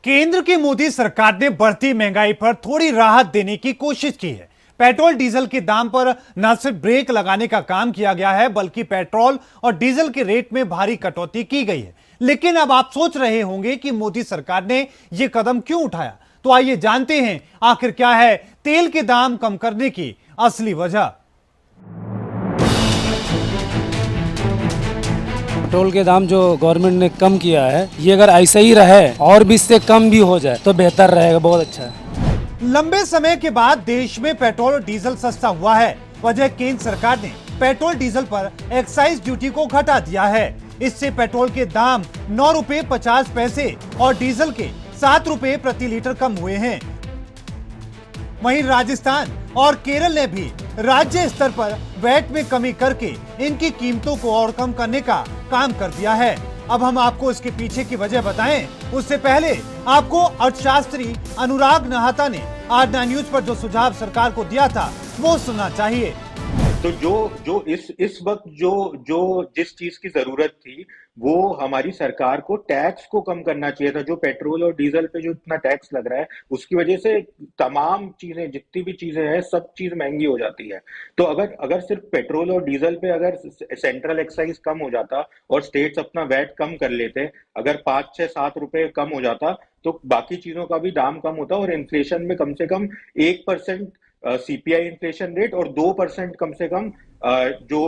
केंद्र की मोदी सरकार ने बढ़ती महंगाई पर थोड़ी राहत देने की कोशिश की है। पेट्रोल डीजल के दाम पर न सिर्फ ब्रेक लगाने का काम किया गया है, बल्कि पेट्रोल और डीजल के रेट में भारी कटौती की गई है। लेकिन अब आप सोच रहे होंगे कि मोदी सरकार ने यह कदम क्यों उठाया, तो आइए जानते हैं आखिर क्या है तेल के दाम कम करने की असली वजह। पेट्रोल के दाम जो गवर्नमेंट ने कम किया है, ये अगर ऐसा ही रहे और भी इससे कम भी हो जाए तो बेहतर रहेगा, बहुत अच्छा है। लंबे समय के बाद देश में पेट्रोल और डीजल सस्ता हुआ है। वजह केंद्र सरकार ने पेट्रोल डीजल पर एक्साइज ड्यूटी को घटा दिया है। इससे पेट्रोल के दाम 9 रुपए 50 पैसे और डीजल के 7 रुपए प्रति लीटर कम हुए हैं। वहीं राजस्थान और केरल ने भी राज्य स्तर पर वैट में कमी करके इनकी कीमतों को और कम करने का काम कर दिया है। अब हम आपको इसके पीछे की वजह बताएं, उससे पहले आपको अर्थशास्त्री अनुराग नाहता ने आज 9 न्यूज पर जो सुझाव सरकार को दिया था वो सुनना चाहिए। तो जो इस वक्त जो जिस चीज की जरूरत थी वो हमारी सरकार को टैक्स को कम करना चाहिए था। जो पेट्रोल और डीजल पे जो इतना टैक्स लग रहा है उसकी वजह से तमाम चीजें, जितनी भी चीजें हैं, सब चीज महंगी हो जाती है। तो अगर सिर्फ पेट्रोल और डीजल पे अगर सेंट्रल एक्साइज कम हो जाता और स्टेट्स अपना वैट कम कर लेते, अगर 5, 6, 7 रुपए कम हो जाता तो बाकी चीजों का भी दाम कम होता और इन्फ्लेशन में कम से कम 1% सीपीआई इन्फ्लेशन रेट और 2% कम से कम जो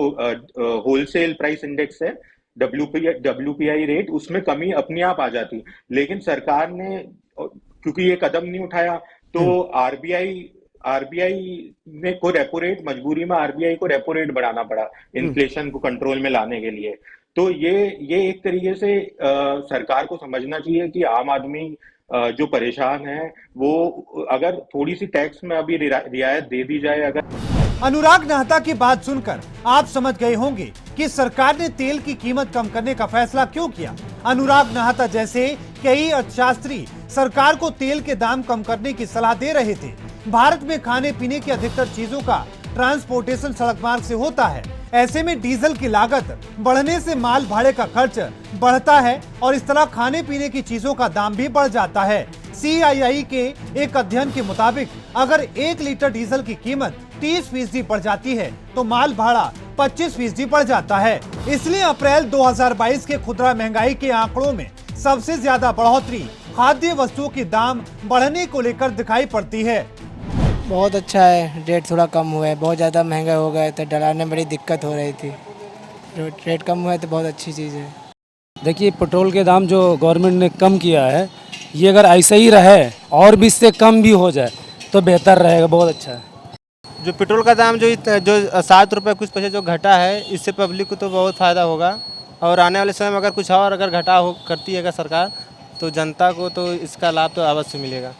होलसेल प्राइस इंडेक्स है डब्ल्यूपीआई रेट, उसमें कमी अपने आप आ जाती। लेकिन सरकार ने क्योंकि ये कदम नहीं उठाया तो आरबीआई ने को रेपो रेट, मजबूरी में आरबीआई को रेपो रेट बढ़ाना पड़ा इन्फ्लेशन को कंट्रोल में लाने के लिए। तो ये एक तरीके से सरकार को समझना चाहिए कि आम आदमी जो परेशान है वो अगर थोड़ी सी टैक्स में अभी रियायत दे दी जाए। अगर अनुराग नाहता की बात सुनकर आप समझ गए होंगे कि सरकार ने तेल की कीमत कम करने का फैसला क्यों किया। अनुराग नाहता जैसे कई अर्थशास्त्री सरकार को तेल के दाम कम करने की सलाह दे रहे थे। भारत में खाने पीने की अधिकतर चीजों का ट्रांसपोर्टेशन सड़क मार्ग से होता है। ऐसे में डीजल की लागत बढ़ने से माल भाड़े का खर्च बढ़ता है और इस तरह खाने पीने की चीजों का दाम भी बढ़ जाता है। CII के एक अध्ययन के मुताबिक अगर 1 लीटर डीजल की कीमत 30% बढ़ जाती है तो माल भाड़ा 25% बढ़ जाता है। इसलिए अप्रैल 2022 के खुदरा महंगाई के आंकड़ों में सबसे ज्यादा बढ़ोतरी खाद्य वस्तुओं के दाम बढ़ने को लेकर दिखाई पड़ती है। बहुत अच्छा है, रेट थोड़ा कम हुआ है। बहुत ज़्यादा महंगा हो गया तो डलाने में बड़ी दिक्कत हो रही थी। रेट कम हुआ है तो बहुत अच्छी चीज़ है। देखिए, पेट्रोल के दाम जो गवर्नमेंट ने कम किया है, ये अगर ऐसा ही रहे और भी इससे कम भी हो जाए तो बेहतर रहेगा, बहुत अच्छा है। जो पेट्रोल का दाम जो 7 रुपये कुछ पैसे जो घटा है, इससे पब्लिक को तो बहुत फ़ायदा होगा। और आने वाले समय में अगर कुछ और अगर घटा हो करती है सरकार तो जनता को तो इसका लाभ तो अवश्य मिलेगा।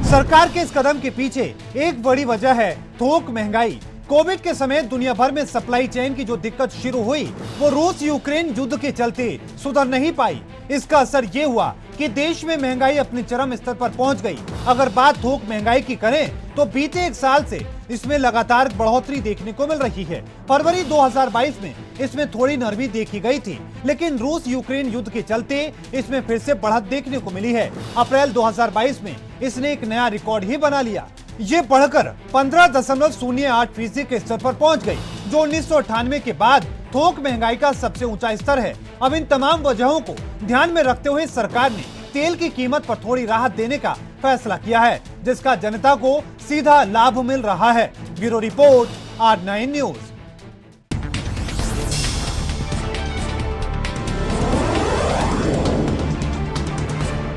सरकार के इस कदम के पीछे एक बड़ी वजह है थोक महंगाई। कोविड के समय दुनिया भर में सप्लाई चेन की जो दिक्कत शुरू हुई वो रूस यूक्रेन युद्ध के चलते सुधर नहीं पाई। इसका असर ये हुआ कि देश में महंगाई अपने चरम स्तर पर पहुंच गई। अगर बात थोक महंगाई की करें तो बीते 1 साल से इसमें लगातार बढ़ोतरी देखने को मिल रही है। फरवरी 2022 में इसमें थोड़ी नरमी देखी गई थी, लेकिन रूस यूक्रेन युद्ध के चलते इसमें फिर से बढ़त देखने को मिली है। अप्रैल 2022 में इसने एक नया रिकॉर्ड ही बना लिया। ये बढ़कर 15.08% के स्तर पर पहुंच गई, जो 1998 के बाद थोक महंगाई का सबसे ऊंचा स्तर है। अब इन तमाम वजहों को ध्यान में रखते हुए सरकार ने तेल की कीमत पर थोड़ी राहत देने का फैसला किया है, जिसका जनता को सीधा लाभ मिल रहा है। Bureau report, R9 news.